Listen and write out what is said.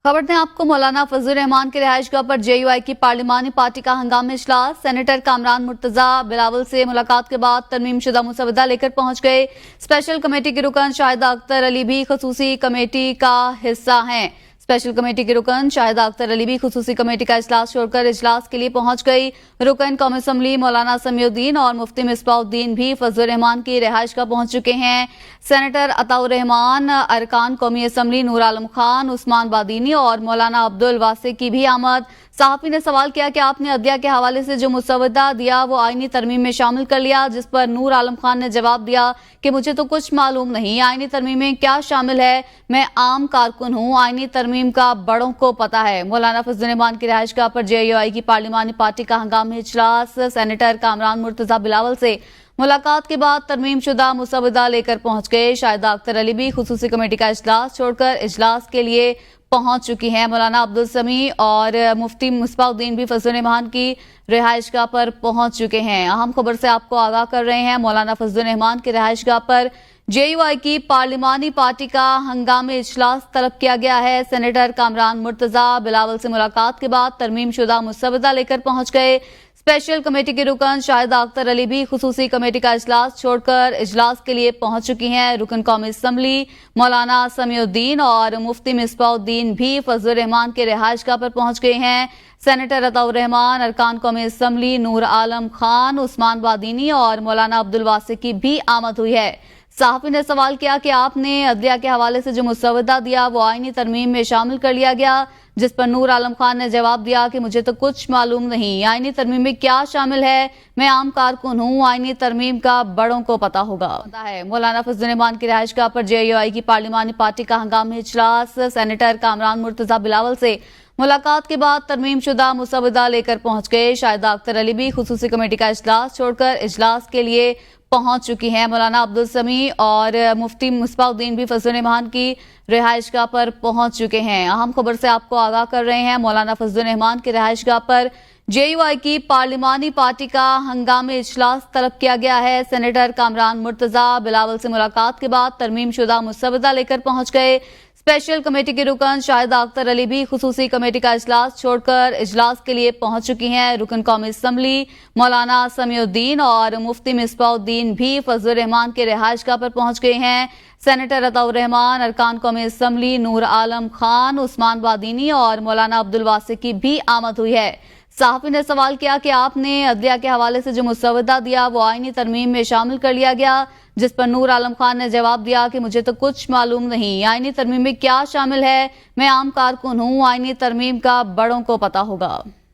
खबर दें आपको, मौलाना फजल रहमान के रिहाइशगाह पर JUI की पार्लिमानी पार्टी का हंगामी इजलास। सेनेटर कामरान मुर्तजा बिलावल से मुलाकात के बाद तरमीम शुदा मुसवदा लेकर पहुंच गए। स्पेशल कमेटी के रुकन शाहिदा अख्तर अली भी खसूसी कमेटी का हिस्सा हैं। स्पेशल कमेटी के रुकन शाहिदा अख्तर अली भी खसूसी कमेटी का इजलास छोड़कर इजलास के लिए पहुंच गई। रुकन कौमी असम्बली मौलाना समीउद्दीन और मुफ्ती मिसबाउद्दीन भी फजल रहमान की रिहाइशगाह पहुंच चुके हैं। सेनेटर अताउर रहमान, अरकान कौमी असम्बली नूर आलम खान, उस्मान बादीनी और मौलाना अब्दुल वासे की भी आमद। सहाफी ने सवाल किया कि आपने अदलिया के हवाले से जो मुसवदा दिया वो आईनी तरमीम में शामिल कर लिया, जिस पर नूर आलम खान ने जवाब दिया कि मुझे तो कुछ मालूम नहीं, आईनी तरमीम में क्या शामिल है, मैं आम कारकुन हूँ, आईनी तरमीम का बड़ों को पता है। मौलाना फजल रहमान की रिहाइशगाह पर JUI की पार्लिमानी पार्टी का हंगामी इजलास। सेनेटर कामरान मुर्तजा बिलावल से मुलाकात के बाद तरमीम शुदा मुसवदा लेकर पहुंच गए। शाहिदा अख्तर अली भी खुसूसी कमेटी का इजलास छोड़कर इजलास के लिए पहुंच चुकी हैं। मौलाना अब्दुल समी और मुफ्ती मिसबाउद्दीन भी फजल रहमान की रिहाइशगाह पर पहुंच चुके हैं। अहम खबर से आपको आगाह कर रहे हैं, मौलाना फजल रहमान की रिहाइशगाह पर JUI की पार्लिमानी पार्टी का हंगामी इजलास तलब किया गया है। सेनेटर कामरान मुर्तजा बिलावल से मुलाकात के बाद तरमीम शुदा मुसवदा लेकर पहुंच गए। स्पेशल कमेटी के रुकन शाहिदा अख्तर अली भी खुसूसी कमेटी का इजलास छोड़कर इजलास के लिए पहुंच चुकी हैं। रुकन कौमी असम्बली मौलाना समीउद्दीन और मुफ्ती मिसबाउद्दीन भी फजल रहमान के रिहाइशगाह पर पहुंच गए हैं। सेनेटर अताउर रहमान, अरकान कौमी असम्बली नूर आलम खान, उस्मान बादीनी और मौलाना अब्दुल वासे की भी आमद हुई है। सहाफी ने सवाल किया कि आपने अदलिया के हवाले से जो मुसवदा दिया वो आईनी तरमीम में शामिल कर लिया गया, जिस पर नूर आलम खान ने जवाब दिया कि मुझे तो कुछ मालूम नहीं, आईनी तरमीम में क्या शामिल है, मैं आम कारकुन हूँ, आईनी तरमीम का बड़ों को पता होगा। मौलाना फजल रहमान की रिहाइशगाह पर JUI की पार्लिमानी पार्टी का हंगामी इजलास। सेनेटर कामरान मुर्तजा बिलावल से मुलाकात के बाद तरमीम शुदा मुसवदा लेकर पहुंच गए। शाहिदा अख्तर अली भी खुसूसी कमेटी का इजलास छोड़कर इजलास के लिए पहुंच चुकी हैं। मौलाना अब्दुल समी और मुफ्ती मिसबाउद्दीन भी फजल रहमान की रिहाइशगाह पर पहुंच चुके हैं। अहम खबर से आपको आगाह कर रहे हैं, मौलाना फजल रहमान की रिहाइशगाह पर JUI की पार्लिमानी पार्टी का हंगामी इजलास तलब किया गया है। सेनेटर कामरान मुर्तजा बिलावल से मुलाकात के बाद तरमीम शुदा मुसवदा लेकर पहुंच गए। स्पेशल कमेटी के रुकन शाहिदा अख्तर अली भी खुसूसी कमेटी का इजलास छोड़कर इजलास के लिए पहुंच चुकी हैं। रुकन कौमी असम्बली मौलाना समीउद्दीन और मुफ्ती मिसबाउद्दीन भी फजल रहमान के रिहाइशगाह पर पहुंच गए हैं। सेनेटर अताउर रहमान, अरकान कौमी असम्बली नूर आलम खान, उस्मान बादीनी और मौलाना अब्दुल वासे की भी आमद हुई है। सहाफी ने सवाल किया कि आपने अदलिया के हवाले से जो मुसवदा दिया वो आईनी तरमीम में शामिल कर लिया गया, जिस पर नूर आलम खान ने जवाब दिया कि मुझे तो कुछ मालूम नहीं, आईनी तरमीम में क्या शामिल है, मैं आम कारकुन हूँ, आईनी तरमीम का बड़ों को पता होगा।